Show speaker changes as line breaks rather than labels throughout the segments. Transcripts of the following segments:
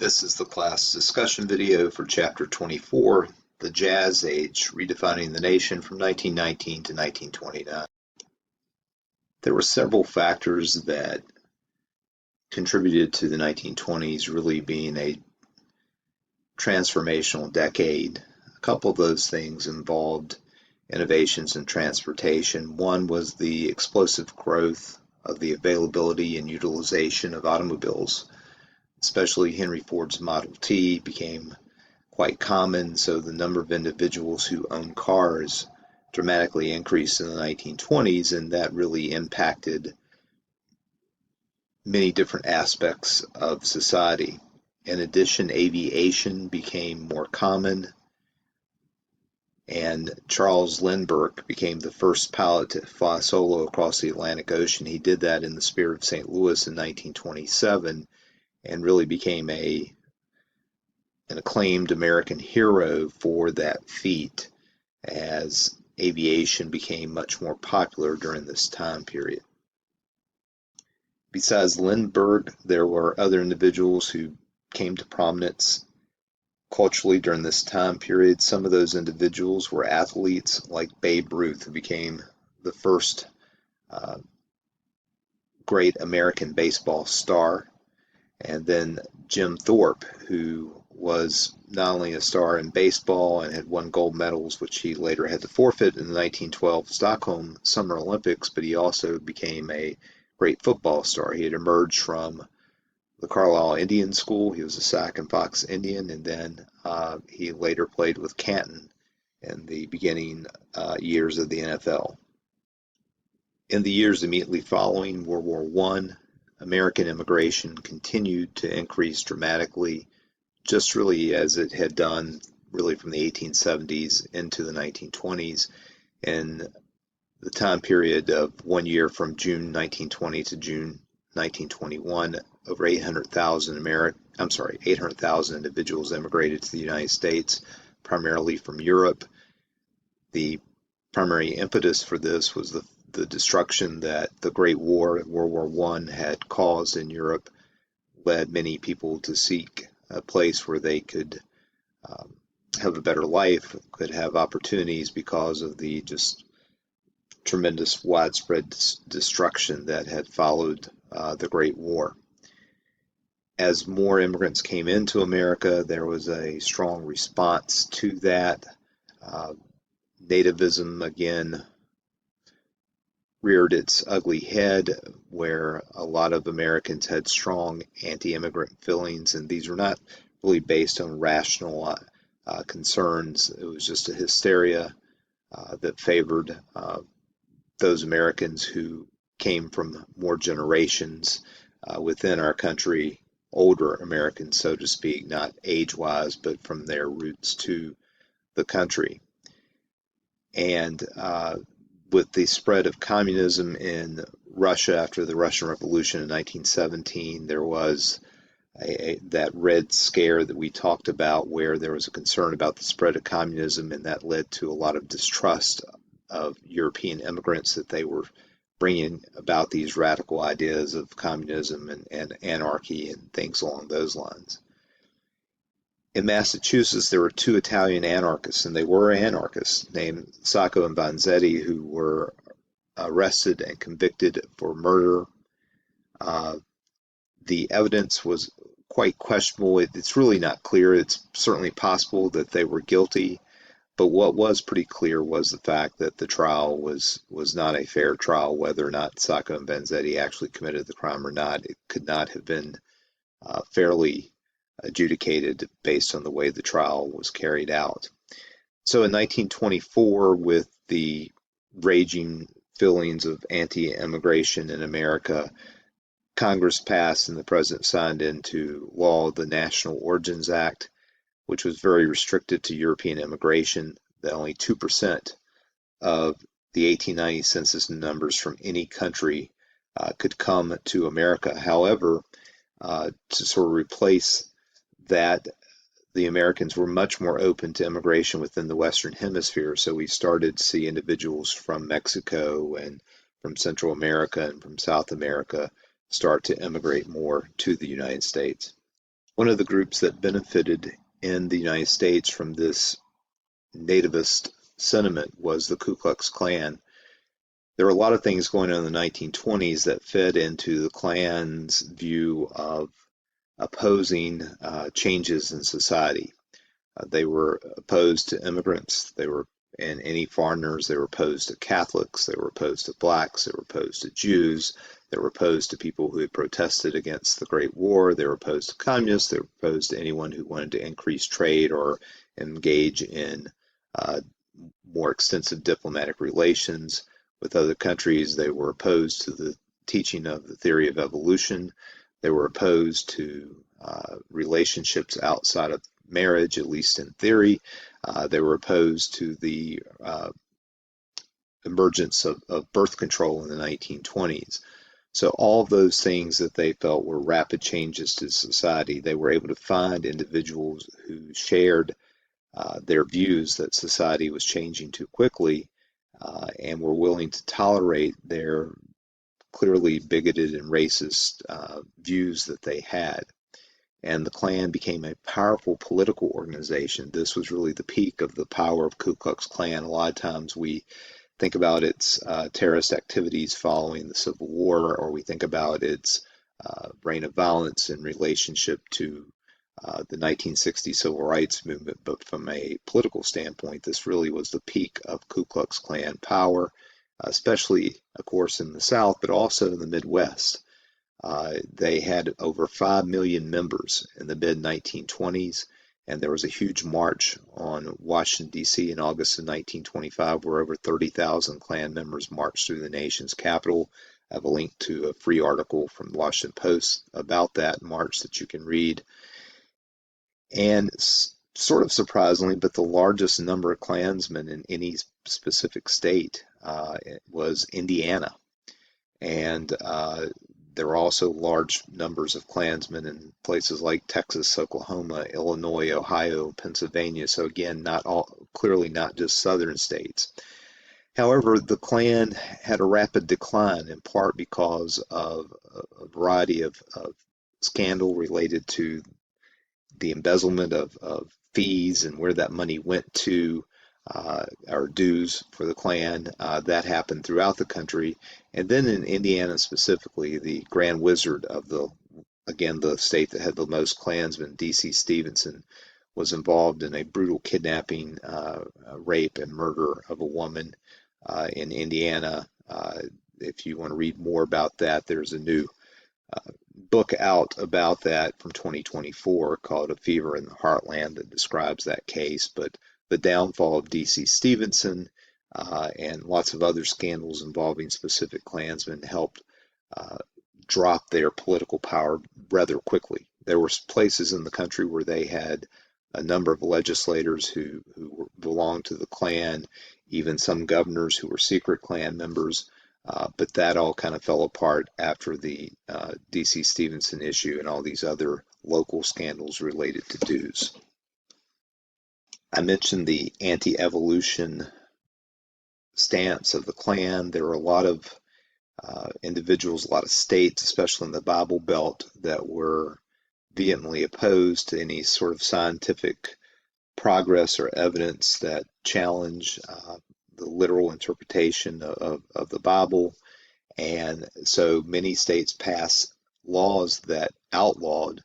This is the class discussion video for Chapter 24, The Jazz Age, Redefining the Nation from 1919 to 1929. There were several factors that contributed to the 1920s really being a transformational decade. A couple of those things involved innovations in transportation. One was the explosive growth of the availability and utilization of automobiles. Especially Henry Ford's Model T became quite common, so the number of individuals who own cars dramatically increased in the 1920s, and that really impacted many different aspects of society. In addition, aviation became more common, and Charles Lindbergh became the first pilot to fly solo across the Atlantic Ocean. He did that in the Spirit of St. Louis in 1927. And really became an acclaimed American hero for that feat as aviation became much more popular during this time period. Besides Lindbergh, there were other individuals who came to prominence culturally during this time period. Some of those individuals were athletes like Babe Ruth, who became the first great American baseball star. And then Jim Thorpe, who was not only a star in baseball and had won gold medals, which he later had to forfeit in the 1912 Stockholm Summer Olympics, but he also became a great football star. He had emerged from the Carlisle Indian School. He was a Sac and Fox Indian, and then he later played with Canton in the beginning years of the NFL. In the years immediately following World War I, American immigration continued to increase dramatically, just really as it had done really from the 1870s into the 1920s. In the time period of 1 year from June 1920 to June 1921, over 800,000 individuals immigrated to the United States, primarily from Europe. The primary impetus for this was the destruction that the Great War, World War I, had caused in Europe, led many people to seek a place where they could have a better life, could have opportunities because of the just tremendous widespread destruction that had followed the Great War. As more immigrants came into America, there was a strong response to that. Nativism again reared its ugly head, where a lot of Americans had strong anti-immigrant feelings, and these were not really based on rational concerns. It was just a hysteria that favored those Americans who came from more generations within our country, older Americans, so to speak, not age-wise, but from their roots to the country. And with the spread of communism in Russia after the Russian Revolution in 1917, there was that Red Scare that we talked about, where there was a concern about the spread of communism, and that led to a lot of distrust of European immigrants, that they were bringing about these radical ideas of communism and anarchy and things along those lines. In Massachusetts, there were two Italian anarchists, and they were anarchists, named Sacco and Vanzetti, who were arrested and convicted for murder. The evidence was quite questionable. It's really not clear. It's certainly possible that they were guilty, but what was pretty clear was the fact that the trial was not a fair trial. Whether or not Sacco and Vanzetti actually committed the crime or not, it could not have been fairly adjudicated based on the way the trial was carried out. So in 1924, with the raging feelings of anti-immigration in America, Congress passed and the president signed into law the National Origins Act, which was very restricted to European immigration, that only 2% of the 1890 census numbers from any country could come to America. However, to sort of replace that, the Americans were much more open to immigration within the Western Hemisphere. So we started to see individuals from Mexico and from Central America and from South America start to immigrate more to the United States. One of the groups that benefited in the United States from this nativist sentiment was the Ku Klux Klan. There were a lot of things going on in the 1920s that fed into the Klan's view of opposing changes in society. They were opposed to immigrants. And any foreigners. They were opposed to Catholics. They were opposed to blacks. They were opposed to Jews. They were opposed to people who had protested against the Great War. They were opposed to communists. They were opposed to anyone who wanted to increase trade or engage in uh, more extensive diplomatic relations with other countries. They were opposed to the teaching of the theory of evolution. They were opposed to relationships outside of marriage, at least in theory. They were opposed to the emergence of birth control in the 1920s. So all of those things that they felt were rapid changes to society, they were able to find individuals who shared their views that society was changing too quickly and were willing to tolerate their clearly bigoted and racist views that they had. And the Klan became a powerful political organization. This was really the peak of the power of Ku Klux Klan. A lot of times we think about its terrorist activities following the Civil War, or we think about its reign of violence in relationship to the 1960 Civil Rights Movement. But from a political standpoint, this really was the peak of Ku Klux Klan power, especially, of course, in the South, but also in the Midwest. They had over 5 million members in the mid 1920s, and there was a huge march on Washington, D.C. in August of 1925, where over 30,000 Klan members marched through the nation's capital. I have a link to a free article from the Washington Post about that march that you can read. And sort of surprisingly, but the largest number of Klansmen in any specific state was Indiana. And there were also large numbers of Klansmen in places like Texas, Oklahoma, Illinois, Ohio, Pennsylvania. So again, clearly not just southern states. However, the Klan had a rapid decline, in part because of a variety of scandal related to the embezzlement of fees and where that money went to, or dues for the Klan. That happened throughout the country. And then in Indiana specifically, the Grand Wizard of the state that had the most Klansmen, D.C. Stevenson, was involved in a brutal kidnapping, rape, and murder of a woman in Indiana. If you want to read more about that, there's a new book out about that from 2024 called A Fever in the Heartland that describes that case. But the downfall of D.C. Stevenson and lots of other scandals involving specific Klansmen helped drop their political power rather quickly. There were places in the country where they had a number of legislators who belonged to the Klan, even some governors who were secret Klan members. But that all kind of fell apart after the D.C. Stevenson issue and all these other local scandals related to dues. I mentioned the anti-evolution stance of the Klan. There were a lot of individuals, a lot of states, especially in the Bible Belt, that were vehemently opposed to any sort of scientific progress or evidence that challenge the literal interpretation of the Bible. And so many states passed laws that outlawed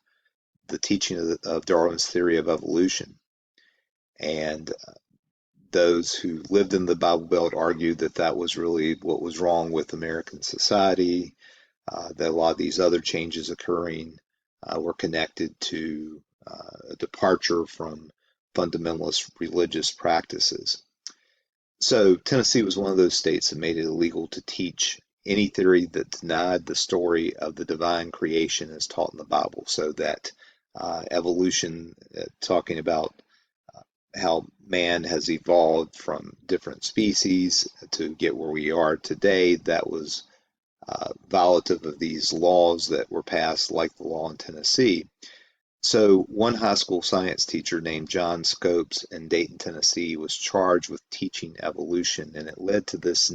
the teaching of Darwin's theory of evolution. And those who lived in the Bible Belt argued that that was really what was wrong with American society, that a lot of these other changes occurring were connected to a departure from fundamentalist religious practices. So Tennessee was one of those states that made it illegal to teach any theory that denied the story of the divine creation as taught in the Bible. So that evolution, talking about how man has evolved from different species to get where we are today, that was violative of these laws that were passed, like the law in Tennessee. So one high school science teacher named John Scopes in Dayton, Tennessee, was charged with teaching evolution, and it led to this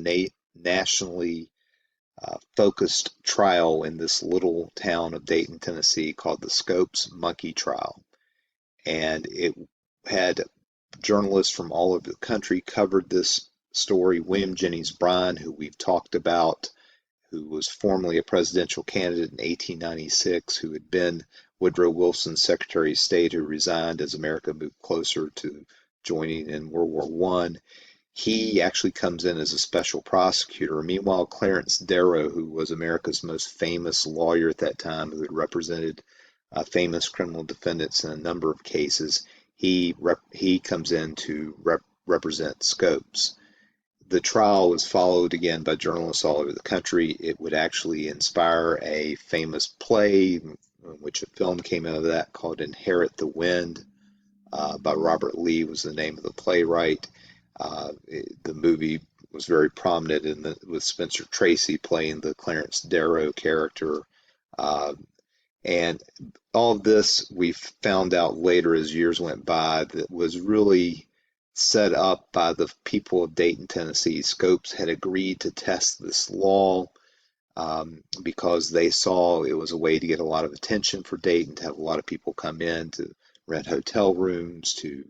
nationally focused trial in this little town of Dayton, Tennessee called the Scopes Monkey Trial. And it had journalists from all over the country covered this story. William Jennings Bryan, who we've talked about, who was formerly a presidential candidate in 1896, who had been Woodrow Wilson's Secretary of State, who resigned as America moved closer to joining in World War One. He actually comes in as a special prosecutor. Meanwhile, Clarence Darrow, who was America's most famous lawyer at that time, who had represented famous criminal defendants in a number of cases, he comes in to represent Scopes. The trial was followed again by journalists all over the country. It would actually inspire a famous play, which a film came out of that called Inherit the Wind by Robert Lee was the name of the playwright. The movie was very prominent with Spencer Tracy playing the Clarence Darrow character. And all of this we found out later as years went by that was really set up by the people of Dayton, Tennessee. Scopes had agreed to test this law because they saw it was a way to get a lot of attention for Dayton, to have a lot of people come in to rent hotel rooms, to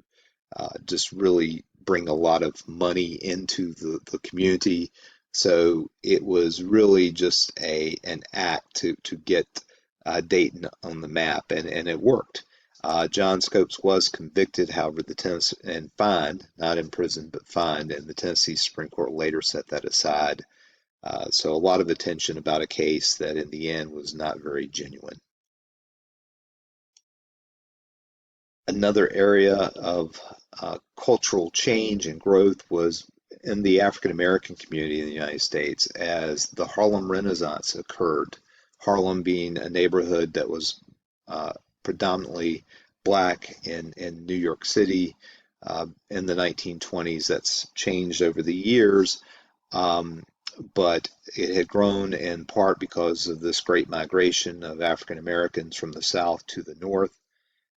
just really bring a lot of money into the community. So it was really just an act to get Dayton on the map, and it worked. John Scopes was convicted, however, and fined, not imprisoned, but fined, and the Tennessee Supreme Court later set that aside. So a lot of attention about a case that in the end was not very genuine. Another area of cultural change and growth was in the African American community in the United States as the Harlem Renaissance occurred. Harlem being a neighborhood that was predominantly black in New York City in the 1920s. That's changed over the years, but it had grown in part because of this great migration of African Americans from the South to the North.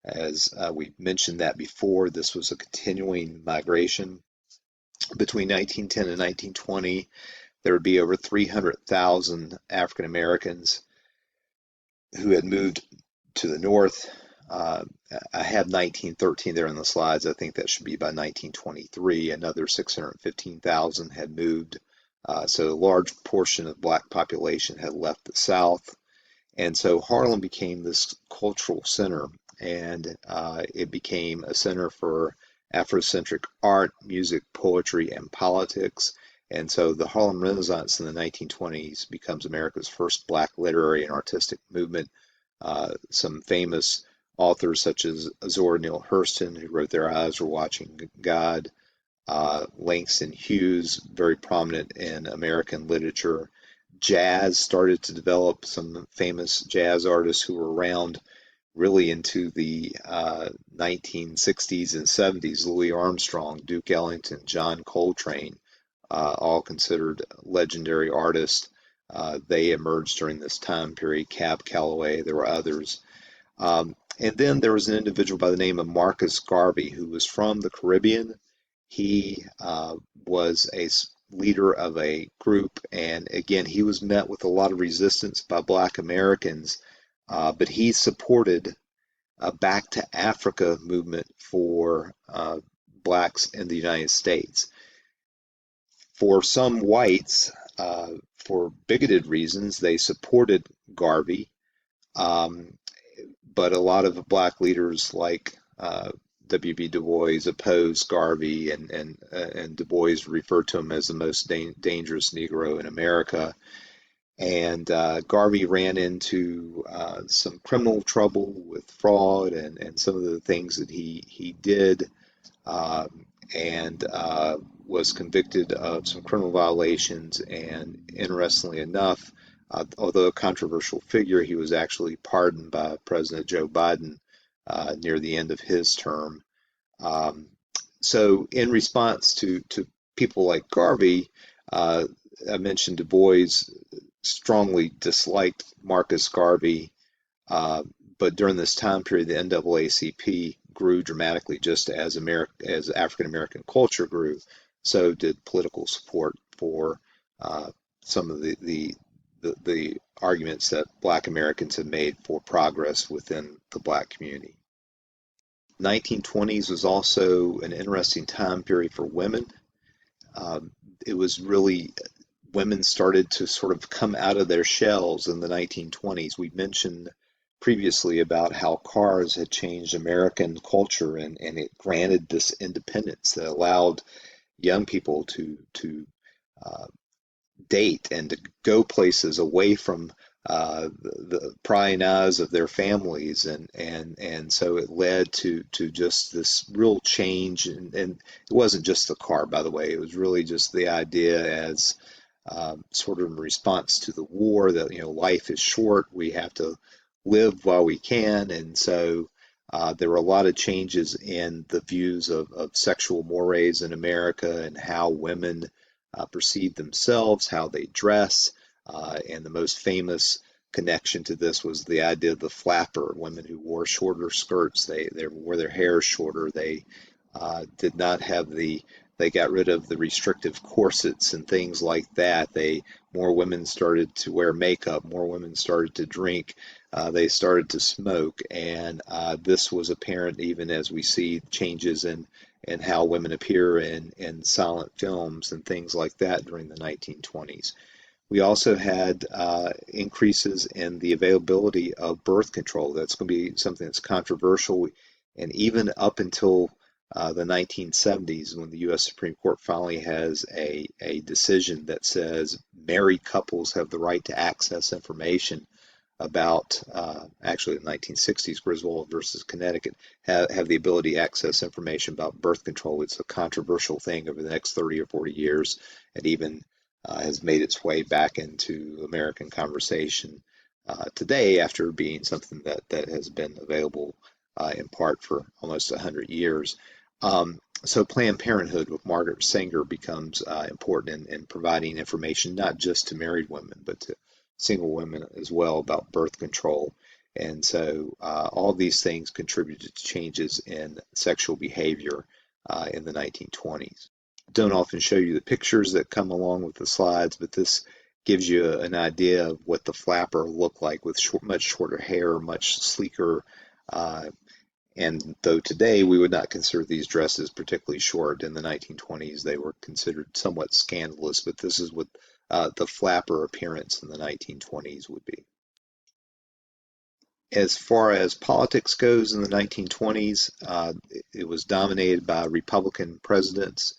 As we mentioned that before, this was a continuing migration. Between 1910 and 1920, there would be over 300,000 African Americans who had moved to the North. I have 1913 there in the slides. I think that should be by 1923. Another 615,000 had moved. So a large portion of the black population had left the South. And so Harlem became this cultural center, and it became a center for Afrocentric art, music, poetry, and politics. And so the Harlem Renaissance in the 1920s becomes America's first black literary and artistic movement. Some famous authors such as Zora Neale Hurston, who wrote Their Eyes Were Watching God, Langston Hughes, very prominent in American literature. Jazz started to develop, some famous jazz artists who were around really into the 1960s and 70s. Louis Armstrong, Duke Ellington, John Coltrane, all considered legendary artists. They emerged during this time period. Cab Calloway, there were others. And then there was an individual by the name of Marcus Garvey who was from the Caribbean. He was a leader of a group, and again, he was met with a lot of resistance by Black Americans, but he supported a Back to Africa movement for blacks in the United States. For some whites, for bigoted reasons, they supported Garvey, but a lot of black leaders like W.B. Du Bois opposed Garvey, and Du Bois referred to him as the most dangerous Negro in America. And Garvey ran into some criminal trouble with fraud and some of the things that he did, and was convicted of some criminal violations. And interestingly enough, although a controversial figure, he was actually pardoned by President Joe Biden near the end of his term. So in response to people like Garvey, I mentioned Du Bois strongly disliked Marcus Garvey, but during this time period, the NAACP grew dramatically, just as African American culture grew. So did political support for some of the the arguments that Black Americans have made for progress within the Black community. 1920s was also an interesting time period for women. Um, it was really women started to sort of come out of their shells in the 1920s. We mentioned previously about how cars had changed American culture, and it granted this independence that allowed young people to uh, date and to go places away from the prying eyes of their families, and so it led to just this real change, and it wasn't just the car, by the way. It was really just the idea as sort of in response to the war that life is short, we have to live while we can, and so there were a lot of changes in the views of sexual mores in America and how women perceive themselves, how they dress, and the most famous connection to this was the idea of the flapper, women who wore shorter skirts, they wore their hair shorter, they did not have they got rid of the restrictive corsets and things like that. More women started to wear makeup, more women started to drink, they started to smoke, and this was apparent even as we see changes in how women appear in silent films and things like that during the 1920s. We also had increases in the availability of birth control. That's going to be something that's controversial, and even up until the 1970s, when the U.S. Supreme Court finally has a decision that says married couples have the right to access information about, actually the 1960s, Griswold versus Connecticut, have the ability to access information about birth control. It's a controversial thing over the next 30 or 40 years, and even has made its way back into American conversation today after being something that has been available in part for almost 100 years. So Planned Parenthood with Margaret Sanger becomes important in providing information not just to married women, but to single women as well about birth control. And so all these things contributed to changes in sexual behavior in the 1920s. Don't often show you the pictures that come along with the slides, but this gives you an idea of what the flapper looked like with much shorter hair, much sleeker. Uh, and though today we would not consider these dresses particularly short, in the 1920s they were considered somewhat scandalous, but this is what the flapper appearance in the 1920s would be. As far as politics goes in the 1920s, it was dominated by Republican presidents.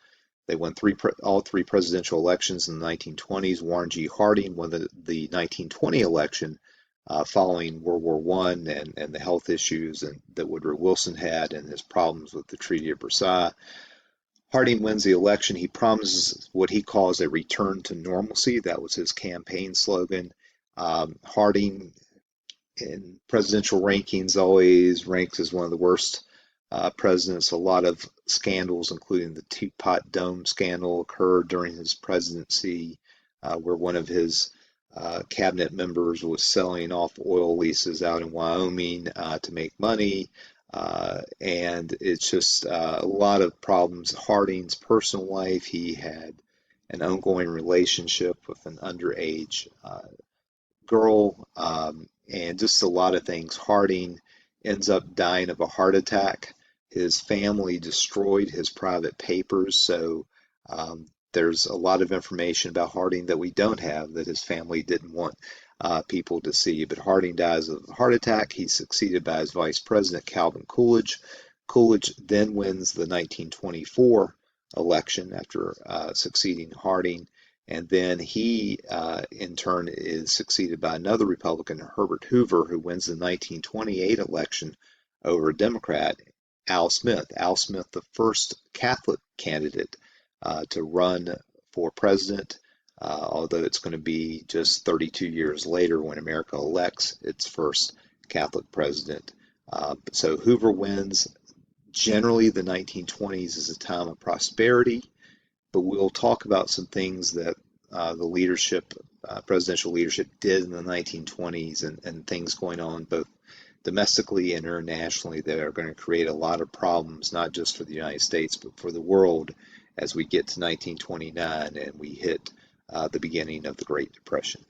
They won all three presidential elections in the 1920s. Warren G. Harding won the 1920 election following World War I and the health issues that Woodrow Wilson had and his problems with the Treaty of Versailles. Harding wins the election. He promises what he calls a return to normalcy. That was his campaign slogan. Harding in presidential rankings always ranks as one of the worst presidents. A lot of scandals, including the Teapot Dome scandal, occurred during his presidency, where one of his cabinet members was selling off oil leases out in Wyoming to make money. And it's just a lot of problems. Harding's personal life, he had an ongoing relationship with an underage girl, and just a lot of things. Harding ends up dying of a heart attack. His family destroyed his private papers, so there's a lot of information about Harding that we don't have that his family didn't want people to see. But Harding dies of a heart attack. He's succeeded by his vice president, Calvin Coolidge. Coolidge then wins the 1924 election after succeeding Harding. And then he, in turn, is succeeded by another Republican, Herbert Hoover, who wins the 1928 election over a Democrat, Al Smith. Al Smith, the first Catholic candidate to run for president, although it's going to be just 32 years later when America elects its first Catholic president. So Hoover wins. Generally, the 1920s is a time of prosperity, but we'll talk about some things that the leadership, presidential leadership, did in the 1920s and things going on both domestically and internationally that are going to create a lot of problems, not just for the United States, but for the world as we get to 1929 and we hit the beginning of the Great Depression.